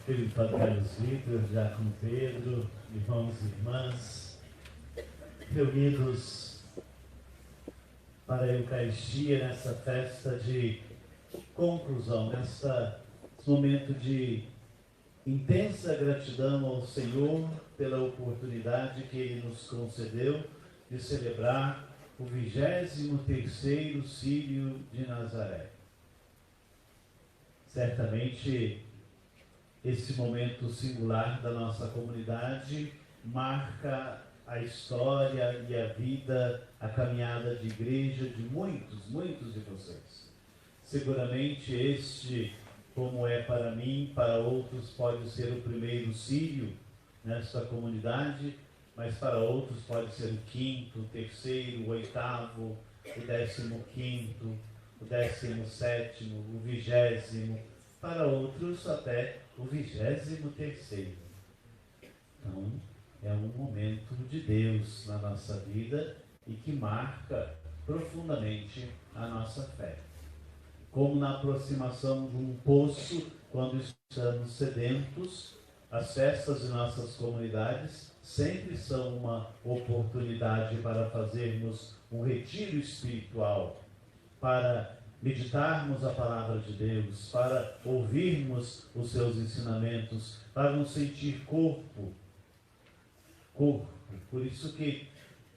Querido Padre Carlos Vitor, Diácono Pedro, irmãos e irmãs, reunidos para a Eucaristia nessa festa de conclusão, nesse momento de intensa gratidão ao Senhor pela oportunidade que Ele nos concedeu de celebrar o 23º Círio de Nazaré. Certamente, esse momento singular da nossa comunidade marca a história e a vida, a caminhada de igreja de muitos de vocês. Seguramente este, como é para mim, para outros pode ser o primeiro círio nesta comunidade, mas para outros pode ser o 5º, o 3º, o 8º, o 15º, o 17º, o 20º, para outros até o 23º. Então, é um momento de Deus na nossa vida e que marca profundamente a nossa fé. Como na aproximação de um poço, quando estamos sedentos, as festas de nossas comunidades sempre são uma oportunidade para fazermos um retiro espiritual, para meditarmos a palavra de Deus, para ouvirmos os seus ensinamentos, para nos sentir corpo. Por isso que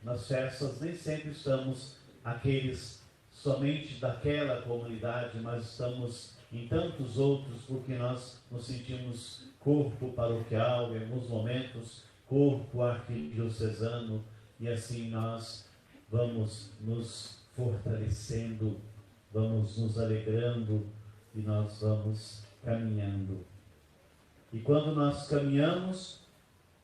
nas festas nem sempre estamos aqueles somente daquela comunidade, mas estamos em tantos outros, porque nós nos sentimos corpo paroquial, em alguns momentos corpo arquidiocesano, e assim nós vamos nos fortalecendo, vamos nos alegrando e nós vamos caminhando. E quando nós caminhamos,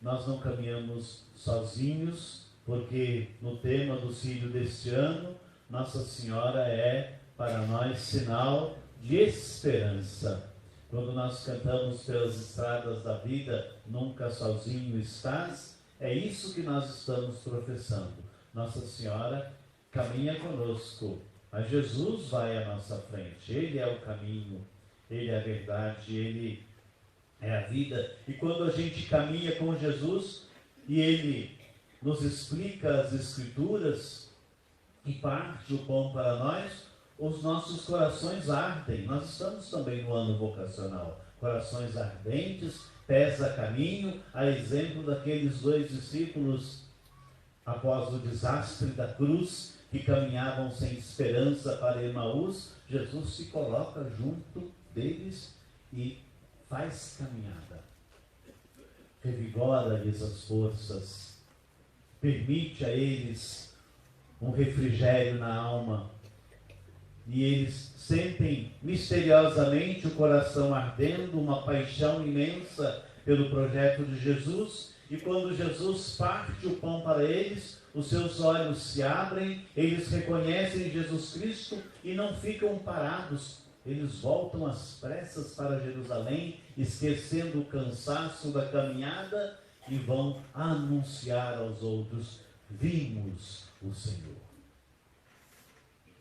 nós não caminhamos sozinhos, porque no tema do Círio deste ano, Nossa Senhora é para nós sinal de esperança. Quando nós cantamos pelas estradas da vida, nunca sozinho estás, é isso que nós estamos professando. Nossa Senhora caminha conosco, mas Jesus vai à nossa frente. Ele é o caminho, Ele é a verdade, Ele é a vida. E quando a gente caminha com Jesus e Ele nos explica as Escrituras e parte o pão para nós, os nossos corações ardem. Nós estamos também no ano vocacional. Corações ardentes, pés a caminho, a exemplo daqueles 2 discípulos após o desastre da cruz, que caminhavam sem esperança para Emaús. Jesus se coloca junto deles e faz caminhada. Revigora-lhes as forças, permite a eles um refrigério na alma, e eles sentem misteriosamente o coração ardendo, uma paixão imensa pelo projeto de Jesus. E quando Jesus parte o pão para eles, os seus olhos se abrem, eles reconhecem Jesus Cristo e não ficam parados. Eles voltam às pressas para Jerusalém, esquecendo o cansaço da caminhada, e vão anunciar aos outros: vimos o Senhor.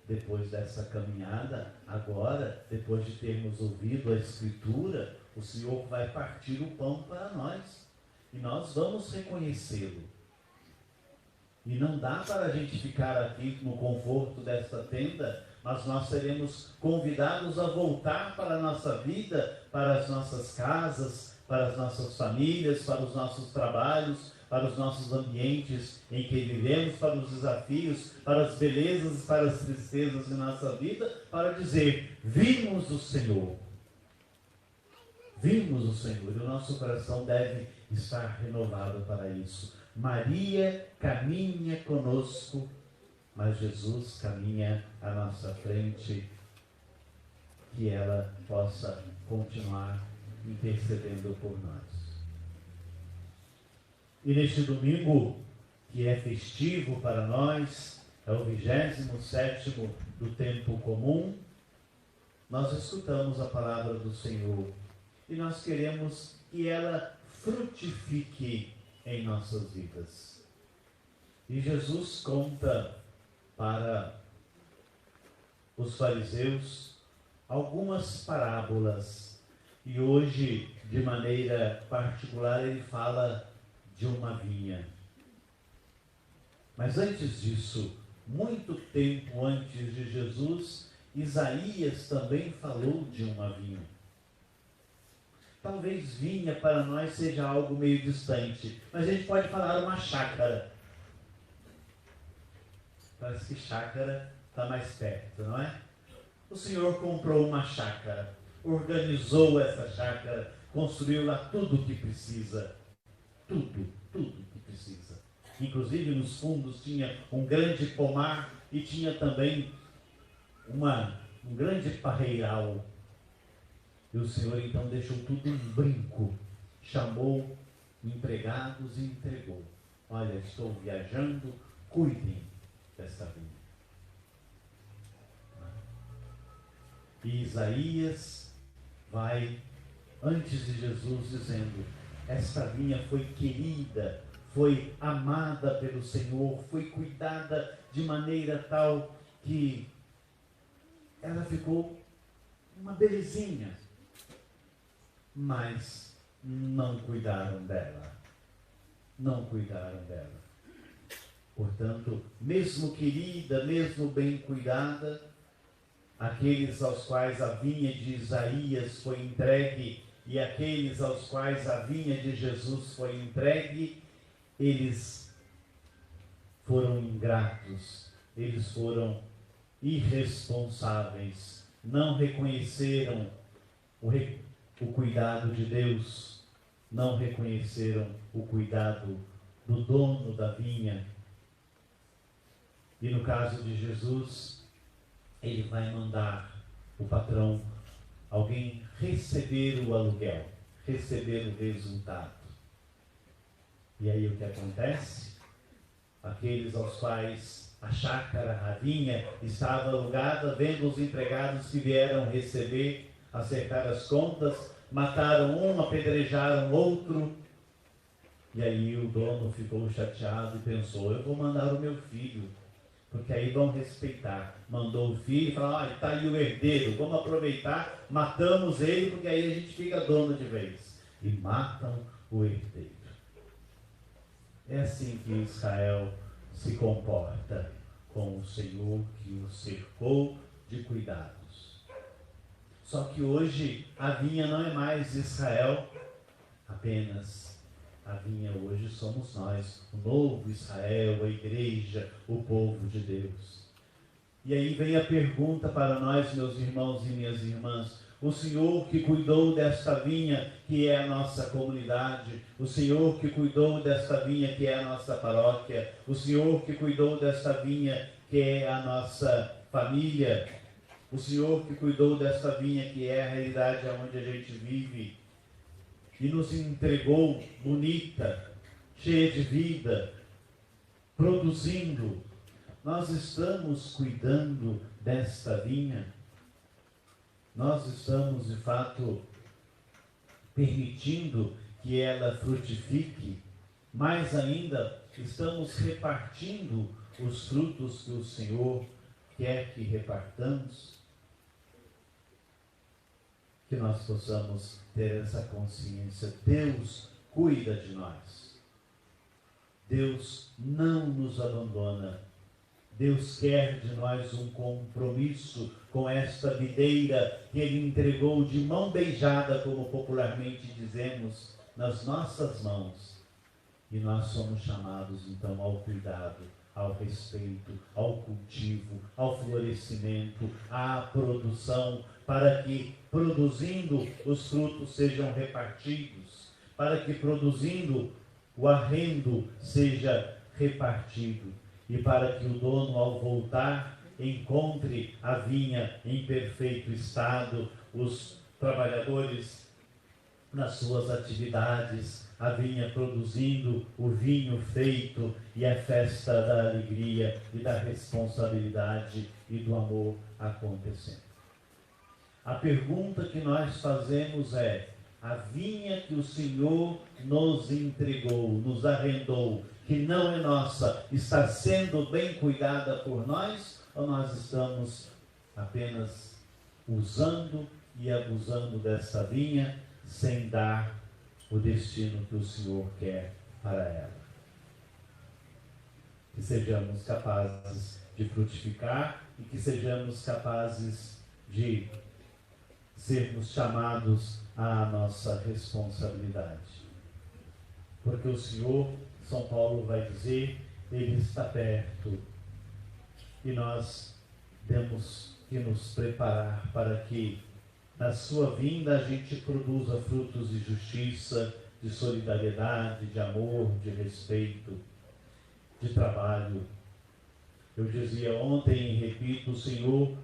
Depois dessa caminhada, agora, depois de termos ouvido a Escritura, o Senhor vai partir o pão para nós. E nós vamos reconhecê-lo. E não dá para a gente ficar aqui no conforto desta tenda, mas nós seremos convidados a voltar para a nossa vida, para as nossas casas, para as nossas famílias, para os nossos trabalhos, para os nossos ambientes em que vivemos, para os desafios, para as belezas e para as tristezas de nossa vida, para dizer: vimos o Senhor. Vimos o Senhor, e o nosso coração deve estar renovado para isso. Maria caminha conosco, mas Jesus caminha à nossa frente, que ela possa continuar intercedendo por nós. E neste domingo, que é festivo para nós, é o 27º do tempo comum, nós escutamos a palavra do Senhor e nós queremos que ela frutifique em nossas vidas. E Jesus conta para os fariseus algumas parábolas E hoje, de maneira particular, ele fala de uma vinha. Mas antes disso, muito tempo antes de Jesus, Isaías também falou de uma vinha. Talvez vinha para nós seja algo meio distante, mas a gente pode falar uma chácara. Parece que chácara está mais perto, não é? O Senhor comprou uma chácara, organizou essa chácara, construiu lá tudo o que precisa. Tudo que precisa. Inclusive nos fundos tinha um grande pomar e tinha também um grande parreiral. E o Senhor então deixou tudo em brinco, chamou empregados e entregou. Olha, estou viajando, cuidem desta vinha. E Isaías vai, antes de Jesus, dizendo: esta vinha foi querida, foi amada pelo Senhor, foi cuidada de maneira tal que ela ficou uma belezinha. Mas não cuidaram dela. Não cuidaram dela. Portanto, mesmo querida, mesmo bem cuidada, aqueles aos quais a vinha de Isaías foi entregue e aqueles aos quais a vinha de Jesus foi entregue, eles foram ingratos, eles foram irresponsáveis, não reconheceram o cuidado de Deus, não reconheceram o cuidado do dono da vinha. E no caso de Jesus, ele vai mandar o patrão, alguém, receber o aluguel, receber o resultado. E aí o que acontece? Aqueles aos quais a chácara, a vinha, estava alugada, vendo os empregados que vieram receber, acertar as contas, mataram um, apedrejaram outro. E aí o dono ficou chateado e pensou: eu vou mandar o meu filho, porque aí vão respeitar. Mandou o filho e falou: está aí o herdeiro, vamos aproveitar, matamos ele, porque aí a gente fica dono de vez. E matam o herdeiro. É assim que Israel se comporta com o Senhor que o cercou de cuidados. Só que hoje a vinha não é mais Israel apenas. A vinha hoje somos nós, o novo Israel, a igreja, o povo de Deus. E aí vem a pergunta para nós, meus irmãos e minhas irmãs: o Senhor que cuidou desta vinha, que é a nossa comunidade, o Senhor que cuidou desta vinha, que é a nossa paróquia, o Senhor que cuidou desta vinha, que é a nossa família, o Senhor que cuidou desta vinha, que é a realidade onde a gente vive, e nos entregou bonita, cheia de vida, produzindo. Nós estamos cuidando desta vinha? Nós estamos, de fato, permitindo que ela frutifique? Mais ainda, estamos repartindo os frutos que o Senhor quer que repartamos? Que nós possamos ter essa consciência. Deus cuida de nós. Deus não nos abandona. Deus quer de nós um compromisso com esta videira que Ele entregou de mão beijada, como popularmente dizemos, nas nossas mãos. E nós somos chamados então ao cuidado, ao respeito, ao cultivo, ao florescimento, à produção, para que, produzindo, os frutos sejam repartidos, para que, produzindo, o arrendo seja repartido, e para que o dono, ao voltar, encontre a vinha em perfeito estado, os trabalhadores nas suas atividades, a vinha produzindo o vinho feito e a festa da alegria e da responsabilidade e do amor acontecendo. A pergunta que nós fazemos é: a vinha que o Senhor nos entregou, nos arrendou, que não é nossa, está sendo bem cuidada por nós, ou nós estamos apenas usando e abusando desta vinha sem dar o destino que o Senhor quer para ela. Que sejamos capazes de frutificar e que sejamos capazes de sermos chamados à nossa responsabilidade. Porque o Senhor, São Paulo vai dizer, Ele está perto e nós temos que nos preparar para que na sua vinda a gente produza frutos de justiça, de solidariedade, de amor, de respeito, de trabalho. Eu dizia ontem e repito, o Senhor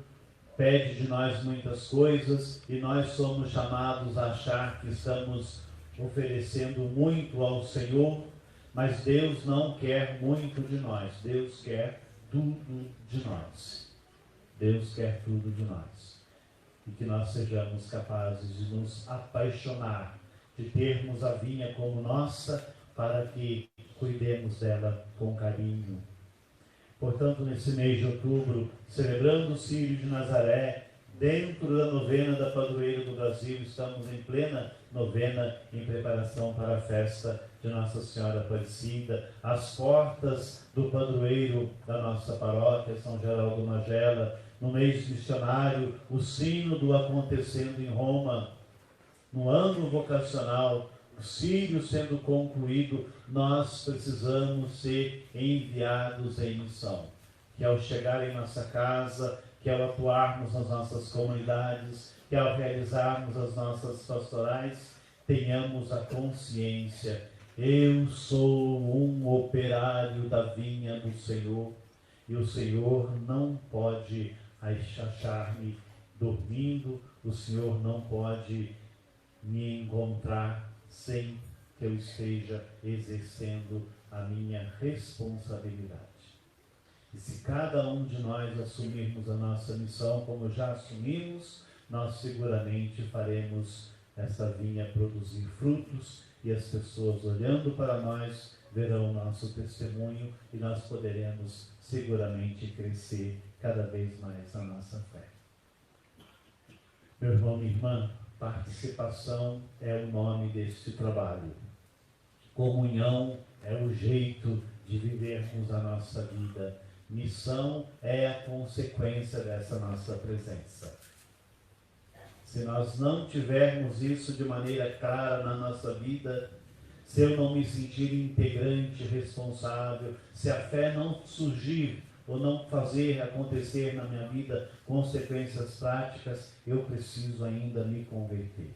pede de nós muitas coisas e nós somos chamados a achar que estamos oferecendo muito ao Senhor, mas Deus não quer muito de nós, Deus quer tudo de nós. Deus quer tudo de nós. E que nós sejamos capazes de nos apaixonar, de termos a vinha como nossa, para que cuidemos dela com carinho. Portanto, nesse mês de outubro, celebrando o Círio de Nazaré, dentro da novena da Padroeira do Brasil, estamos em plena novena em preparação para a festa de Nossa Senhora Aparecida, às portas do padroeiro da nossa paróquia, São Geraldo Magela, no mês missionário, o sínodo acontecendo em Roma, no ano vocacional, o Círio sendo concluído, nós precisamos ser enviados em missão. Que ao chegar em nossa casa, que ao atuarmos nas nossas comunidades, que ao realizarmos as nossas pastorais, tenhamos a consciência: eu sou um operário da vinha do Senhor, e o Senhor não pode achar-me dormindo, o Senhor não pode me encontrar sem que eu esteja exercendo a minha responsabilidade. E se cada um de nós assumirmos a nossa missão como já assumimos, nós seguramente faremos essa vinha produzir frutos e as pessoas olhando para nós verão o nosso testemunho e nós poderemos seguramente crescer cada vez mais na nossa fé. Meu irmão, minha irmã, participação é o nome deste trabalho. Comunhão é o jeito de vivermos a nossa vida. Missão é a consequência dessa nossa presença. Se nós não tivermos isso de maneira clara na nossa vida, se eu não me sentir integrante, responsável, se a fé não surgir ou não fazer acontecer na minha vida consequências práticas, eu preciso ainda me converter.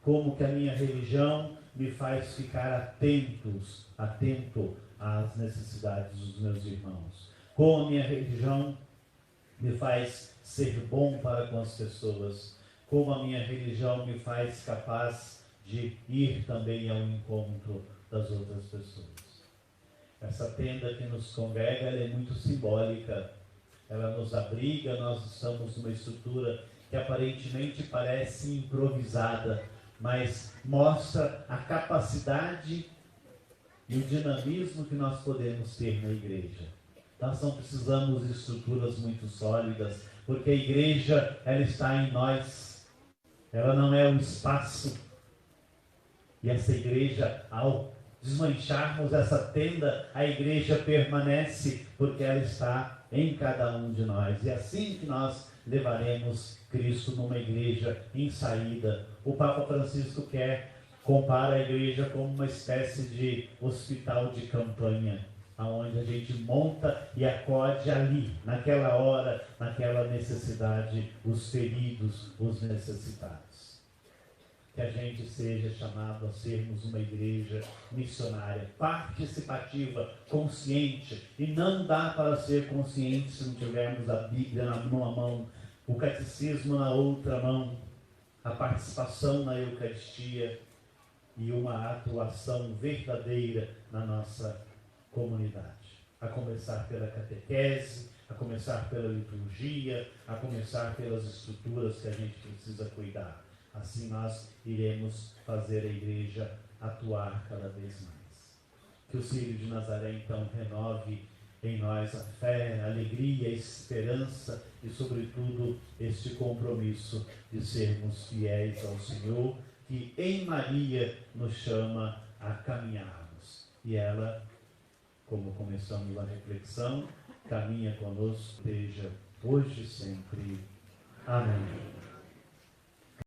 Como que a minha religião me faz ficar atento às necessidades dos meus irmãos? Como a minha religião me faz ser bom para com as pessoas? Como a minha religião me faz capaz de ir também ao encontro das outras pessoas? Essa tenda que nos congrega, ela é muito simbólica. Ela nos abriga, nós estamos numa estrutura que aparentemente parece improvisada, mas mostra a capacidade e o dinamismo que nós podemos ter na igreja. Nós não precisamos de estruturas muito sólidas, porque a igreja, ela está em nós. Ela não é um espaço. E essa igreja, ao desmancharmos essa tenda, a igreja permanece, porque ela está em cada um de nós. E assim que nós levaremos Cristo numa igreja em saída. O Papa Francisco compara a igreja como uma espécie de hospital de campanha, onde a gente monta e acode ali, naquela hora, naquela necessidade, os feridos, os necessitados. Que a gente seja chamado a sermos uma igreja missionária, participativa, consciente. E não dá para ser consciente se não tivermos a Bíblia numa mão, o catecismo na outra mão, a participação na Eucaristia e uma atuação verdadeira na nossa comunidade. A começar pela catequese, a começar pela liturgia, a começar pelas estruturas que a gente precisa cuidar. Assim nós iremos fazer a igreja atuar cada vez mais. Que o Círio de Nazaré, então, renove em nós a fé, a alegria, a esperança e, sobretudo, este compromisso de sermos fiéis ao Senhor, que em Maria nos chama a caminharmos. E ela, como começamos a reflexão, caminha conosco, seja hoje e sempre. Amém.